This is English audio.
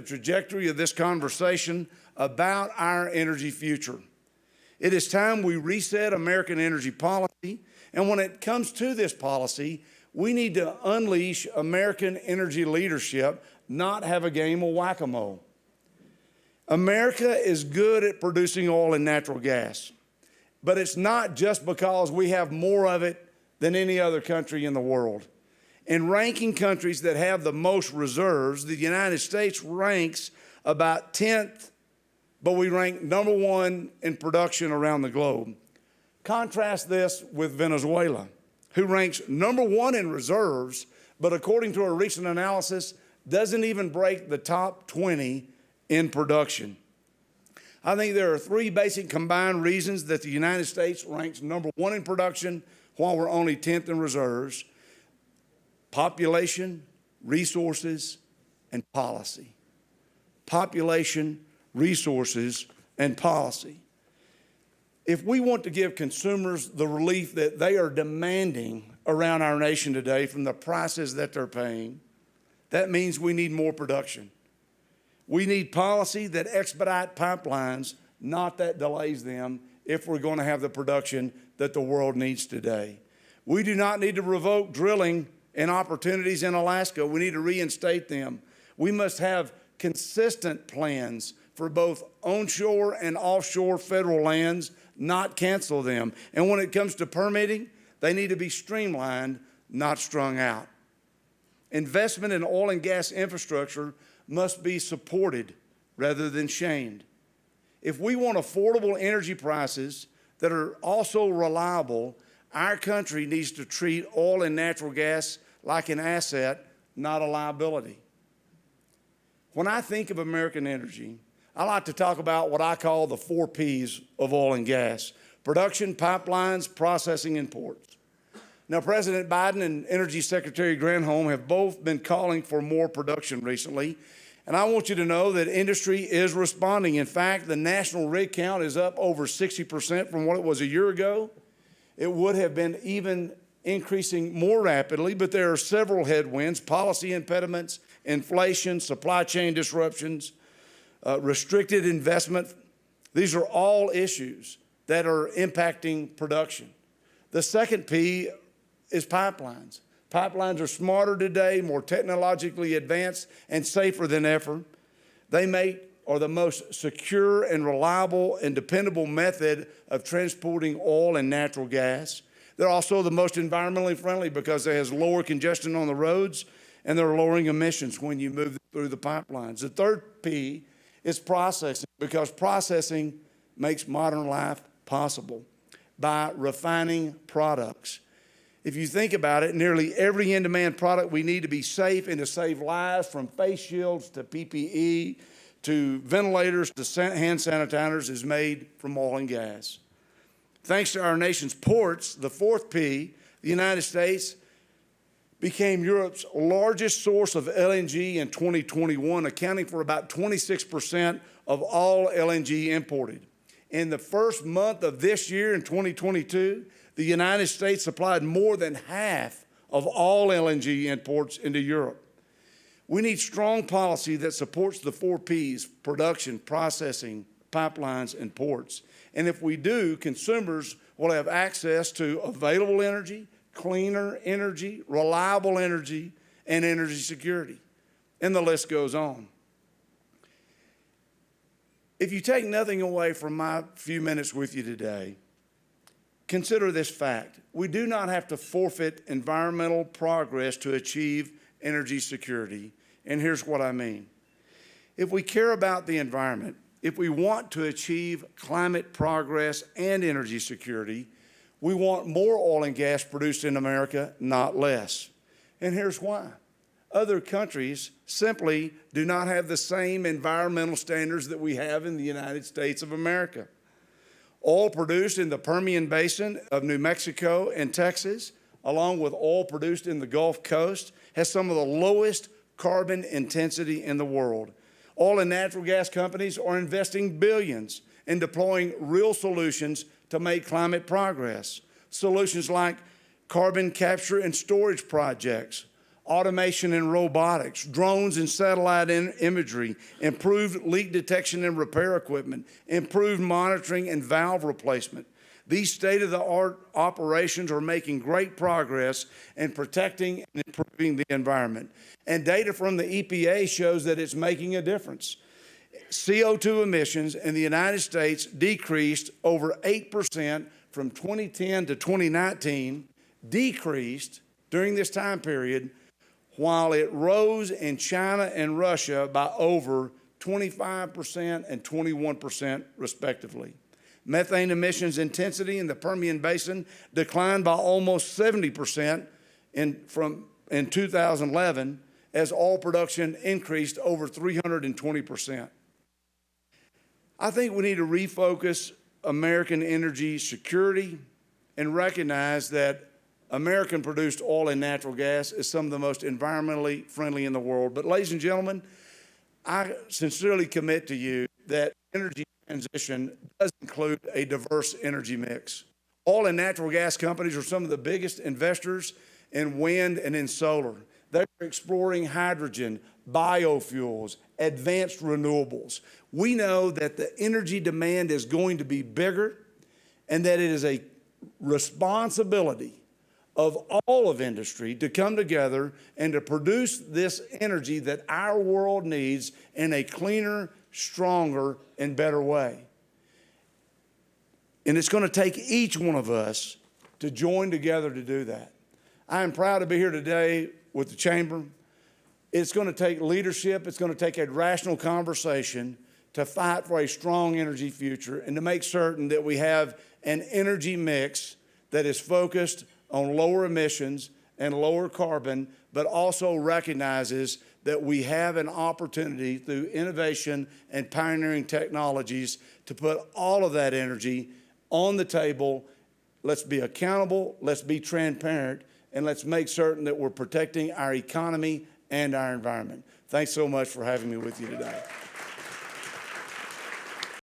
the trajectory of this conversation about our energy future. It is time we reset American energy policy, and when it comes to this policy, we need to unleash American energy leadership, not have a game of whack-a-mole. America is good at producing oil and natural gas, but it's not just because we have more of it than any other country in the world. In ranking countries that have the most reserves, the United States ranks about 10th, but we rank number 1 in production around the globe. Contrast this with Venezuela, who ranks number 1 in reserves, but according to a recent analysis, doesn't even break the top 20 in production. I think there are 3 basic combined reasons that the United States ranks number 1 in production while we're only 10th in reserves: population, resources, and policy. Population, resources, and policy. If we want to give consumers the relief that they are demanding around our nation today from the prices that they're paying, that means we need more production. We need policy that expedite pipelines, not that delays them, if we're going to have the production that the world needs today. We do not need to revoke drilling and opportunities in Alaska. We need to reinstate them. We must have consistent plans for both onshore and offshore federal lands, not cancel them. And when it comes to permitting, they need to be streamlined, not strung out. Investment in oil and gas infrastructure must be supported rather than shamed. If we want affordable energy prices that are also reliable, our country needs to treat oil and natural gas like an asset, not a liability. When I think of American energy, I like to talk about what I call the 4 Ps of oil and gas: production, pipelines, processing, and ports. Now, President Biden and Energy Secretary Granholm have both been calling for more production recently, and I want you to know that industry is responding. In fact, the national rig count is up over 60% from what it was a year ago. It would have been even increasing more rapidly, but there are several headwinds: policy impediments, inflation, supply chain disruptions, restricted investment. These are all issues that are impacting production. The second P is pipelines. Pipelines are smarter today, more technologically advanced, and safer than ever. They are the most secure and reliable and dependable method of transporting oil and natural gas. They're also the most environmentally friendly because it has lower congestion on the roads, and they're lowering emissions when you move through the pipelines. The third P is processing, because processing makes modern life possible by refining products. If you think about it, nearly every in-demand product we need to be safe and to save lives, from face shields to PPE to ventilators to hand sanitizers, is made from oil and gas. Thanks to our nation's ports, the 4th P, the United States became Europe's largest source of LNG in 2021, accounting for about 26% of all LNG imported. In the first month of this year, in 2022, the United States supplied more than half of all LNG imports into Europe. We need strong policy that supports the 4 Ps: production, processing, pipelines, and ports. And if we do, consumers will have access to available energy, cleaner energy, reliable energy, and energy security. And the list goes on. If you take nothing away from my few minutes with you today, consider this fact: we do not have to forfeit environmental progress to achieve energy security. And here's what I mean. If we care about the environment, if we want to achieve climate progress and energy security, we want more oil and gas produced in America, not less. And here's why. Other countries simply do not have the same environmental standards that we have in the United States of America. Oil produced in the Permian Basin of New Mexico and Texas, along with oil produced in the Gulf Coast, has some of the lowest carbon intensity in the world. Oil and natural gas companies are investing billions in deploying real solutions to make climate progress. Solutions like carbon capture and storage projects, automation and robotics, drones and satellite imagery, improved leak detection and repair equipment, improved monitoring and valve replacement. These state-of-the-art operations are making great progress in protecting and improving the environment. And data from the EPA shows that it's making a difference. CO2 emissions in the United States decreased over 8% from 2010 to 2019, decreased during this time period, while it rose in China and Russia by over 25% and 21% respectively. Methane emissions intensity in the Permian Basin declined by almost 70% in 2011 as oil production increased over 320%. I think we need to refocus American energy security and recognize that American-produced oil and natural gas is some of the most environmentally friendly in the world. But ladies and gentlemen, I sincerely commit to you that energy transition does include a diverse energy mix. Oil and natural gas companies are some of the biggest investors in wind and in solar. They're exploring hydrogen, biofuels, advanced renewables. We know that the energy demand is going to be bigger and that it is a responsibility of all of industry to come together and to produce this energy that our world needs in a cleaner, stronger, and better way. And it's going to take each one of us to join together to do that. I am proud to be here today with the Chamber. It's going to take leadership. It's going to take a rational conversation to fight for a strong energy future and to make certain that we have an energy mix that is focused on lower emissions and lower carbon, but also recognizes that we have an opportunity through innovation and pioneering technologies to put all of that energy on the table. Let's be accountable, let's be transparent, and let's make certain that we're protecting our economy and our environment. Thanks so much for having me with you today.